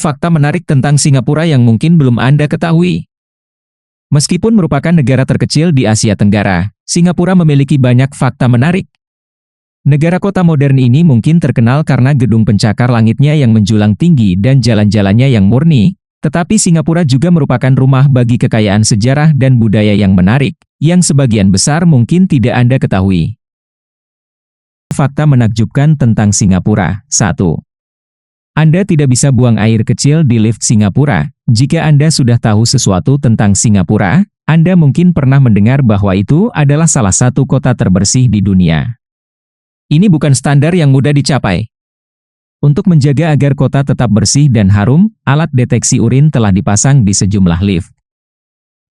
fakta menarik tentang Singapura yang mungkin belum Anda ketahui. Meskipun merupakan negara terkecil di Asia Tenggara, Singapura memiliki banyak fakta menarik. Negara kota modern ini mungkin terkenal karena gedung pencakar langitnya yang menjulang tinggi dan jalan-jalannya yang murni, tetapi Singapura juga merupakan rumah bagi kekayaan sejarah dan budaya yang menarik, yang sebagian besar mungkin tidak Anda ketahui. Fakta menakjubkan tentang Singapura. 1. Anda tidak bisa buang air kecil di lift Singapura. Jika Anda sudah tahu sesuatu tentang Singapura, Anda mungkin pernah mendengar bahwa itu adalah salah satu kota terbersih di dunia. Ini bukan standar yang mudah dicapai. Untuk menjaga agar kota tetap bersih dan harum, alat deteksi urin telah dipasang di sejumlah lift.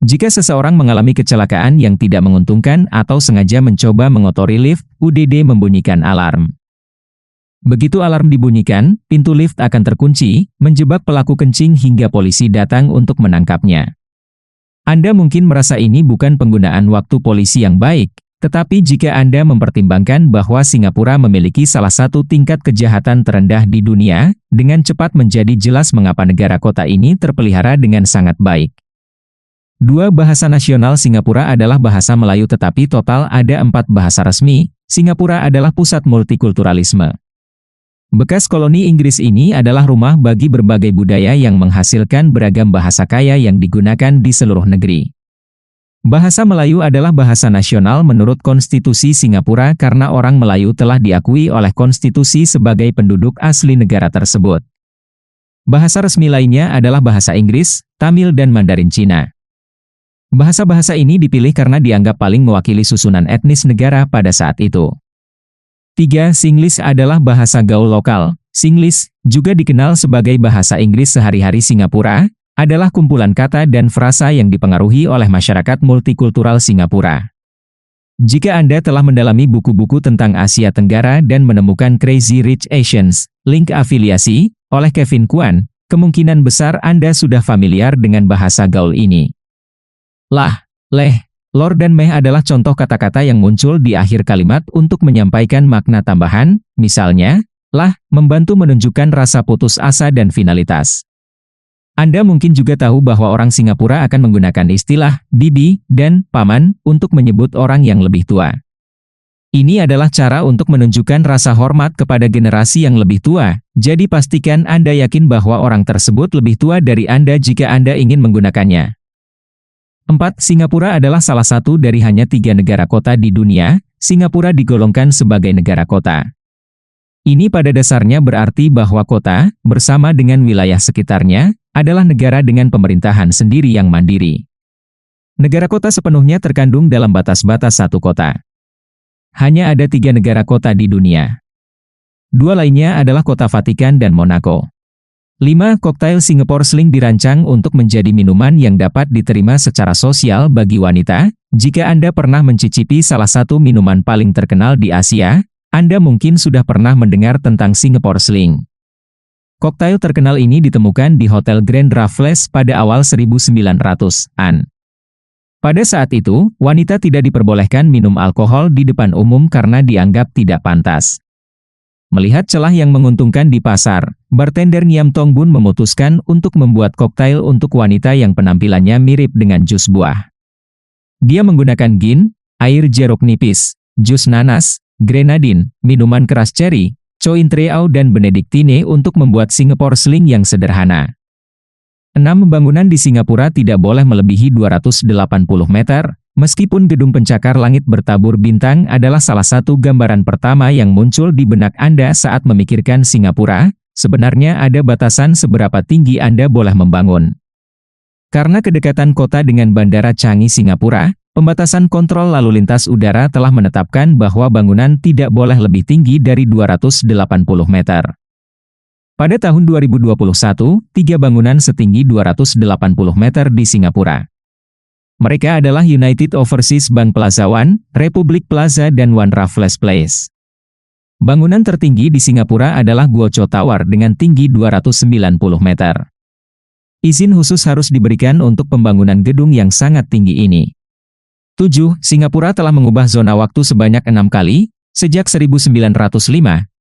Jika seseorang mengalami kecelakaan yang tidak menguntungkan atau sengaja mencoba mengotori lift, UDD membunyikan alarm. Begitu alarm dibunyikan, pintu lift akan terkunci, menjebak pelaku kencing hingga polisi datang untuk menangkapnya. Anda mungkin merasa ini bukan penggunaan waktu polisi yang baik, tetapi jika Anda mempertimbangkan bahwa Singapura memiliki salah satu tingkat kejahatan terendah di dunia, dengan cepat menjadi jelas mengapa negara kota ini terpelihara dengan sangat baik. 2. Bahasa nasional Singapura adalah bahasa Melayu tetapi total ada 4 bahasa resmi. Singapura adalah pusat multikulturalisme. Bekas koloni Inggris ini adalah rumah bagi berbagai budaya yang menghasilkan beragam bahasa kaya yang digunakan di seluruh negeri. Bahasa Melayu adalah bahasa nasional menurut Konstitusi Singapura karena orang Melayu telah diakui oleh konstitusi sebagai penduduk asli negara tersebut. Bahasa resmi lainnya adalah bahasa Inggris, Tamil dan Mandarin Cina. Bahasa-bahasa ini dipilih karena dianggap paling mewakili susunan etnis negara pada saat itu. 3. Singlish adalah bahasa gaul lokal. Singlish, juga dikenal sebagai bahasa Inggris sehari-hari Singapura, adalah kumpulan kata dan frasa yang dipengaruhi oleh masyarakat multikultural Singapura. Jika Anda telah mendalami buku-buku tentang Asia Tenggara dan menemukan Crazy Rich Asians, link afiliasi, oleh Kevin Kwan, kemungkinan besar Anda sudah familiar dengan bahasa gaul ini. Lah, leh, lor dan meh adalah contoh kata-kata yang muncul di akhir kalimat untuk menyampaikan makna tambahan, misalnya, lah, membantu menunjukkan rasa putus asa dan finalitas. Anda mungkin juga tahu bahwa orang Singapura akan menggunakan istilah bibi dan paman untuk menyebut orang yang lebih tua. Ini adalah cara untuk menunjukkan rasa hormat kepada generasi yang lebih tua, jadi pastikan Anda yakin bahwa orang tersebut lebih tua dari Anda jika Anda ingin menggunakannya. 4. Singapura adalah salah satu dari hanya 3 negara kota di dunia. Singapura digolongkan sebagai negara kota. Ini pada dasarnya berarti bahwa kota, bersama dengan wilayah sekitarnya, adalah negara dengan pemerintahan sendiri yang mandiri. Negara kota sepenuhnya terkandung dalam batas-batas satu kota. Hanya ada 3 negara kota di dunia. 2 lainnya adalah Kota Vatikan dan Monaco. 5. Koktail Singapore Sling dirancang untuk menjadi minuman yang dapat diterima secara sosial bagi wanita. Jika Anda pernah mencicipi salah satu minuman paling terkenal di Asia, Anda mungkin sudah pernah mendengar tentang Singapore Sling. Koktail terkenal ini ditemukan di Hotel Grand Raffles pada awal 1900-an. Pada saat itu, wanita tidak diperbolehkan minum alkohol di depan umum karena dianggap tidak pantas. Melihat celah yang menguntungkan di pasar, bartender Ngiam Tong Bun memutuskan untuk membuat koktail untuk wanita yang penampilannya mirip dengan jus buah. Dia menggunakan gin, air jeruk nipis, jus nanas, grenadine, minuman keras ceri, choin treau dan benediktine untuk membuat Singapore Sling yang sederhana. 6. Bangunan di Singapura tidak boleh melebihi 280 meter. Meskipun gedung pencakar langit bertabur bintang adalah salah satu gambaran pertama yang muncul di benak Anda saat memikirkan Singapura, sebenarnya ada batasan seberapa tinggi Anda boleh membangun. Karena kedekatan kota dengan Bandara Changi Singapura, pembatasan kontrol lalu lintas udara telah menetapkan bahwa bangunan tidak boleh lebih tinggi dari 280 meter. Pada tahun 2021, 3 bangunan setinggi 280 meter di Singapura. Mereka adalah United Overseas Bank Plaza One, Republic Plaza dan One Raffles Place. Bangunan tertinggi di Singapura adalah Guo Cho Tower dengan tinggi 290 meter. Izin khusus harus diberikan untuk pembangunan gedung yang sangat tinggi ini. 7. Singapura telah mengubah zona waktu sebanyak 6 kali. Sejak 1905,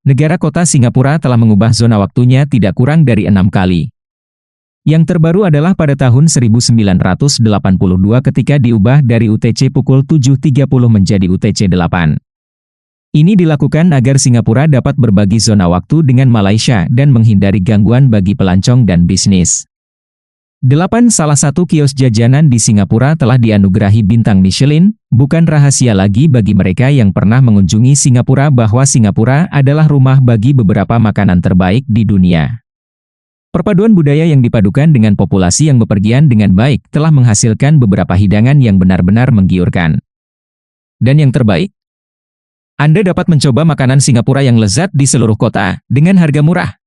negara kota Singapura telah mengubah zona waktunya tidak kurang dari 6 kali. Yang terbaru adalah pada tahun 1982 ketika diubah dari UTC pukul 7.30 menjadi UTC 8. Ini dilakukan agar Singapura dapat berbagi zona waktu dengan Malaysia dan menghindari gangguan bagi pelancong dan bisnis. 8. Salah satu kios jajanan di Singapura telah dianugerahi bintang Michelin. Bukan rahasia lagi bagi mereka yang pernah mengunjungi Singapura bahwa Singapura adalah rumah bagi beberapa makanan terbaik di dunia. Perpaduan budaya yang dipadukan dengan populasi yang bepergian dengan baik telah menghasilkan beberapa hidangan yang benar-benar menggiurkan. Dan yang terbaik, Anda dapat mencoba makanan Singapura yang lezat di seluruh kota dengan harga murah.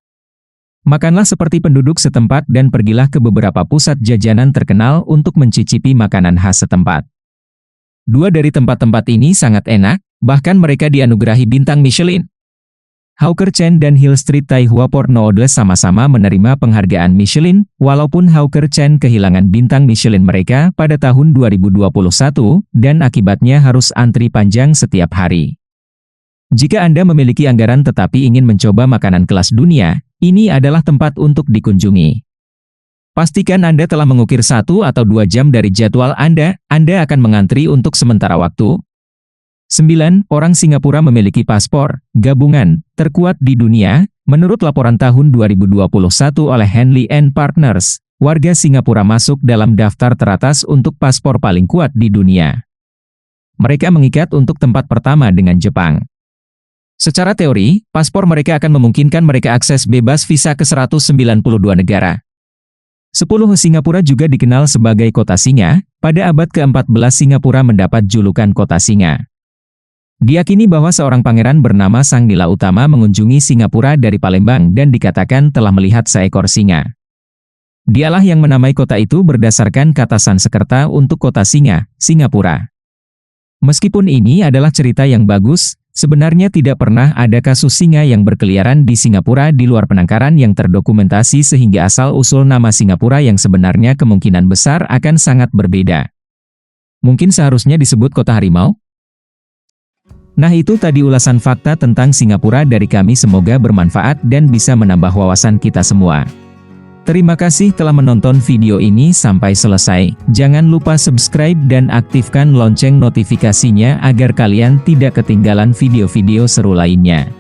Makanlah seperti penduduk setempat dan pergilah ke beberapa pusat jajanan terkenal untuk mencicipi makanan khas setempat. 2 dari tempat-tempat ini sangat enak, bahkan mereka dianugerahi bintang Michelin. Hawker Chan dan Hill Street Thai Hua Port Noodles sama-sama menerima penghargaan Michelin, walaupun Hawker Chan kehilangan bintang Michelin mereka pada tahun 2021, dan akibatnya harus antri panjang setiap hari. Jika Anda memiliki anggaran tetapi ingin mencoba makanan kelas dunia, ini adalah tempat untuk dikunjungi. Pastikan Anda telah mengukir 1 atau 2 jam dari jadwal Anda akan mengantri untuk sementara waktu. 9. Orang Singapura memiliki paspor gabungan terkuat di dunia. Menurut laporan tahun 2021 oleh Henley & Partners, warga Singapura masuk dalam daftar teratas untuk paspor paling kuat di dunia. Mereka mengikat untuk tempat pertama dengan Jepang. Secara teori, paspor mereka akan memungkinkan mereka akses bebas visa ke 192 negara. 10. Singapura juga dikenal sebagai kota singa. Pada abad ke-14 Singapura mendapat julukan kota singa. Diyakini bahwa seorang pangeran bernama Sang Nila Utama mengunjungi Singapura dari Palembang dan dikatakan telah melihat seekor singa. Dialah yang menamai kota itu berdasarkan kata Sanskerta untuk kota singa, Singapura. Meskipun ini adalah cerita yang bagus, sebenarnya tidak pernah ada kasus singa yang berkeliaran di Singapura di luar penangkaran yang terdokumentasi sehingga asal-usul nama Singapura yang sebenarnya kemungkinan besar akan sangat berbeda. Mungkin seharusnya disebut kota harimau? Nah itu tadi ulasan fakta tentang Singapura dari kami, semoga bermanfaat dan bisa menambah wawasan kita semua. Terima kasih telah menonton video ini sampai selesai. Jangan lupa subscribe dan aktifkan lonceng notifikasinya agar kalian tidak ketinggalan video-video seru lainnya.